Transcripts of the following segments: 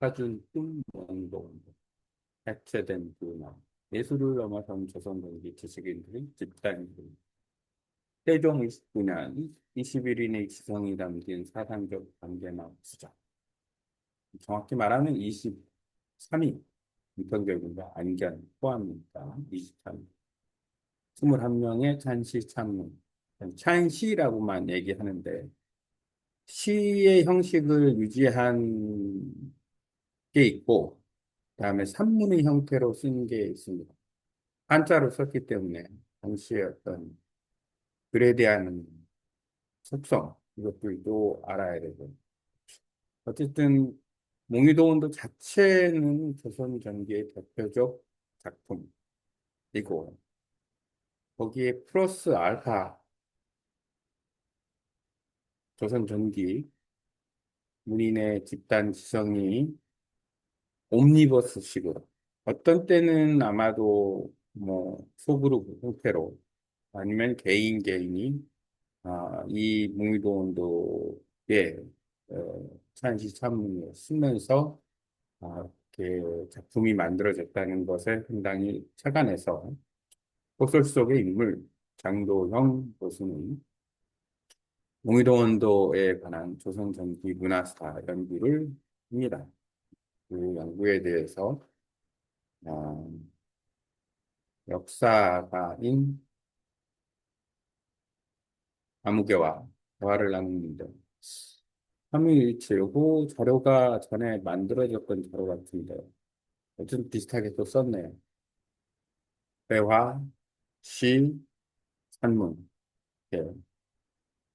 가준 꿈원동 해체된 문화 예술을 넘어선 조선동기 지식인들의 집단이다. 세종 29년 21인의 지성이 담긴 사상적 관계나 수작. 정확히 말하면 23인 인편결국과 안견 포함입니다. 23인. 21명의 찬시 찬문. 찬시라고만 얘기하는데 시의 형식을 유지한 게 있고 그다음에 산문의 형태로 쓴 게 있습니다. 한자로 썼기 때문에 당시의 어떤 글에 대한 속성 이것들도 알아야 되고 어쨌든 몽유도원도 자체는 조선 전기의 대표적 작품이고 거기에 플러스 알파 조선 전기 문인의 집단 지성이 옴니버스식으로 어떤 때는 아마도 뭐 소그룹 형태로 아니면 개인 개인이 이 몽유도원도에 찬시 찬문을 쓰면서 이렇게 작품이 만들어졌다는 것을 상당히 착안해서 소설 속의 인물 장도형 교수는 몽유도원도에 관한 조선 전기 문화사 연구를 합니다. 그 연구에 대해서 어, 역사가인 아무개와 대화를 나누는데 삼위일체고 자료가 전에 만들어졌던 자료 같은데 좀 비슷하게 또 썼네요. 회화, 시, 산문 이렇게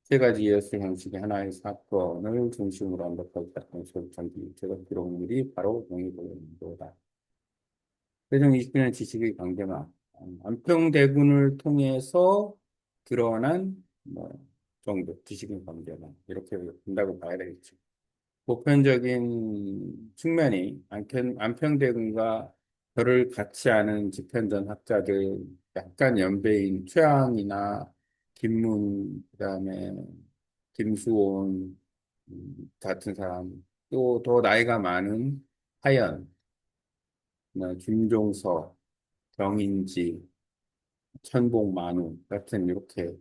세 가지 이해수 형식의 하나의 사건을 중심으로 한 것까지 소전기 제작 기록물이 바로 동의보고다. 세종 29년 지식의 강경화 안평대군을 통해서 드러난 뭐 정도 지식의 강경화 이렇게 본다고 봐야 되겠죠. 보편적인 측면이 안평대군과 별을 같이 아는 집현전 학자들 약간 연배인 최항이나 김문 그다음에 김수온 같은 사람 또 더 나이가 많은 하연, 김종서, 정인지, 천복만우 같은 이렇게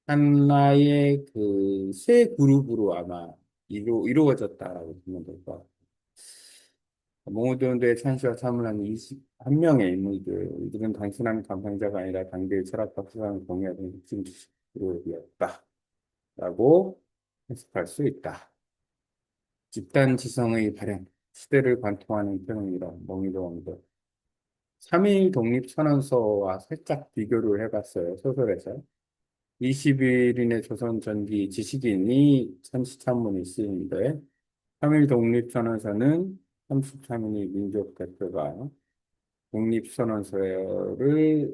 하나의 그 세 그룹으로 아마 이루어졌다라고 보면 될 것 같아요. 몽우대원도의 찬시와 참을하는 21명의 인물들, 이들은 단순한 감상자가 아니라 당대의 철학과 수상을 공유하는 핵심 지식으로이었다라고 해석할 수 있다. 집단 지성의 발현, 시대를 관통하는 표현이라 몽유대원도 3일 독립선언서와 살짝 비교를 해봤어요, 소설에서. 20일인의 조선 전기 지식인이 참시찬문이 쓰이는데 3일 독립선언서는 33인의 민족 대표가 독립선언서를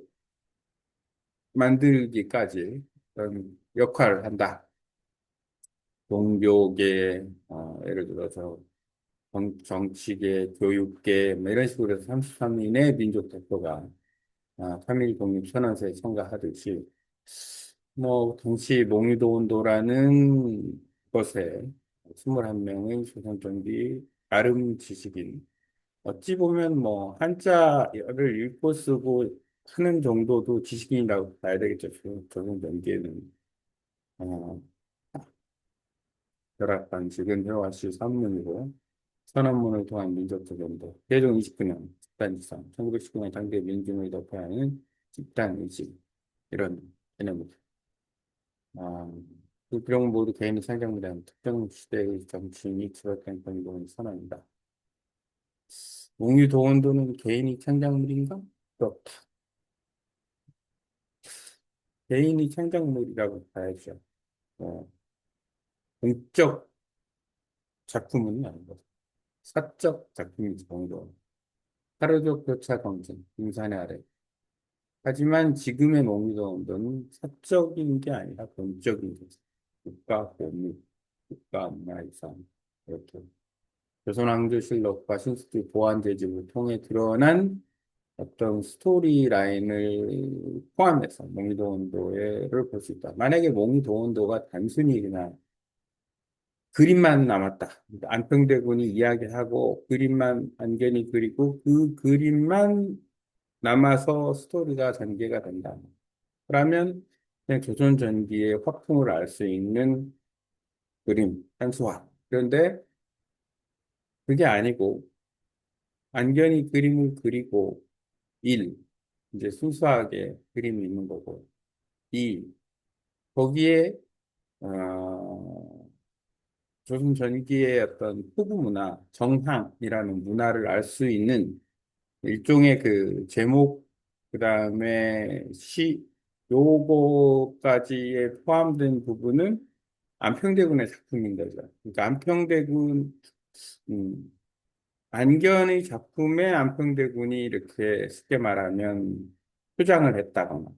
만들기까지 어떤 역할을 한다. 종교계, 예를 들어서 정치계, 교육계, 뭐 이런 식으로 해서 33인의 민족 대표가 3일 독립선언서에 참가하듯이 뭐 동시 몽유도운도라는 것에 21명의 조선전기 나름 지식인 어찌 보면 뭐 한자를 읽고 쓰고 하는 정도도 지식인이라고 봐야 되겠죠. 조선전기에는 어, 열악한 지근 회화시 산문이고 선언문을 통한 민족적 연도 세종 29년 집단지성 1919년 당대 민중을 덮어야 하는 집단의식 이런 개념입니다. 아, 그 비록 모두 개인의 창작물이란 특정 시대의 정치인이 지었던 권위를 선언한다. 몽유도원도는 개인이 창작물인가? 그렇다. 개인이 창작물이라고 봐야죠. 어, 공적 작품은 아닌 거죠. 사적 작품이지, 몽유도원. 하루적 교차 검증, 임산의 아래. 하지만 지금의 몽유도원도는 사적인 게 아니라 공적인 거죠. 국가 보물, 국가 문화유산, 이렇게. 조선왕조실록과 신수지 보완제집을 통해 드러난 어떤 스토리 라인을 포함해서 몽유도원도를 볼 수 있다. 만약에 몽유도원도가 단순히 그냥 그림만 남았다. 그러니까 안평대군이 이야기하고 그림만 안견이 그리고 그 그림만 남아서 스토리가 전개가 된다. 그러면 그냥 조선 전기의 화풍을 알 수 있는 그림, 한수화. 그런데 그게 아니고 안견이 그림을 그리고 일, 이제 순수하게 그림이 있는 거고 이, 거기에 조선 전기의 어떤 포부 문화, 정향이라는 문화를 알 수 있는 일종의 그 제목, 그 다음에 시, 요거까지에 포함된 부분은 안평대군의 작품인 거죠. 그러니까 안평대군, 음, 안견의 작품에 안평대군이 이렇게 쉽게 말하면 표장을 했다거나,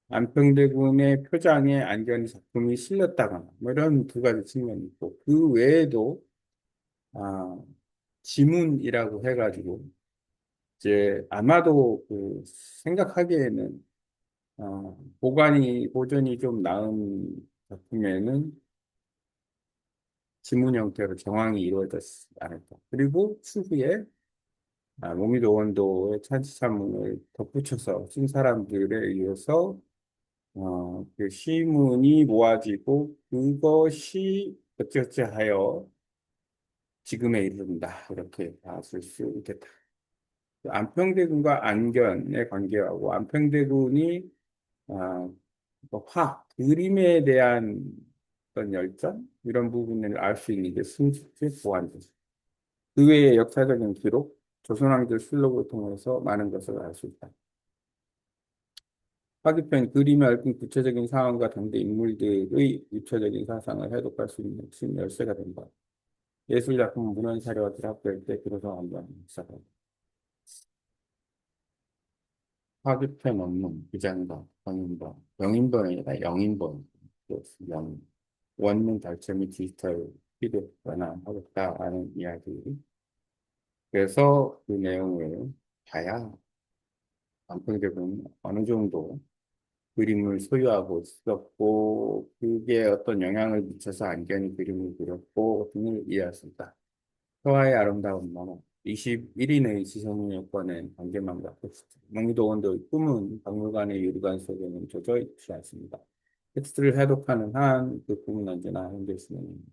안평대군의 표장에 안견의 작품이 실렸다거나, 뭐 이런 두 가지 측면이 있고, 그 외에도, 아, 지문이라고 해가지고, 이제 아마도 그 생각하기에는 보존이 좀 나은 작품에는 지문 형태로 정황이 이루어졌지 않을까. 그리고 추후에 모미도 원도의 찬치산문을 덧붙여서 쓴 사람들에 의해서 그 시문이 모아지고 그것이 어찌어찌하여 지금에 이른다. 이렇게 봤을 수 있겠다. 안평대군과 안견의 관계하고 안평대군이 뭐 그림에 대한 어떤 열정 이런 부분을 알 수 있는 게 순수의 보완이죠. 그 외의 역사적인 기록, 조선왕조 실록을 통해서 많은 것을 알 수 있다. 화기편 그림에 얽힌 구체적인 상황과 당대 인물들의 유체적인 사상을 해독할 수 있는 신 열쇠가 된다. 예술작품 문헌 사료를 학교할 때 비로소 한번 시작한다. 화기편 원문, 비장가, 영인본, 영인본이 아니라 영인본, 영, 원문 달처 및 디지털 피드 변환하겠다라는 이야기. 그래서 그 내용을 봐야 안평대군 어느 정도 그림을 소유하고 있었고, 그게 어떤 영향을 미쳐서 안견이 그림을 그렸고, 등을 이해할 수 있다. 서화의 아름다운 만화. 21인의 지성의 여건에 관계만 갖고 있습니다. 명미도 원도의 꿈은 박물관의 유리관 속에는 젖어 있지 않습니다. 텍스트를 해독하는 한 그 꿈은 언제나 현재 진행입니다.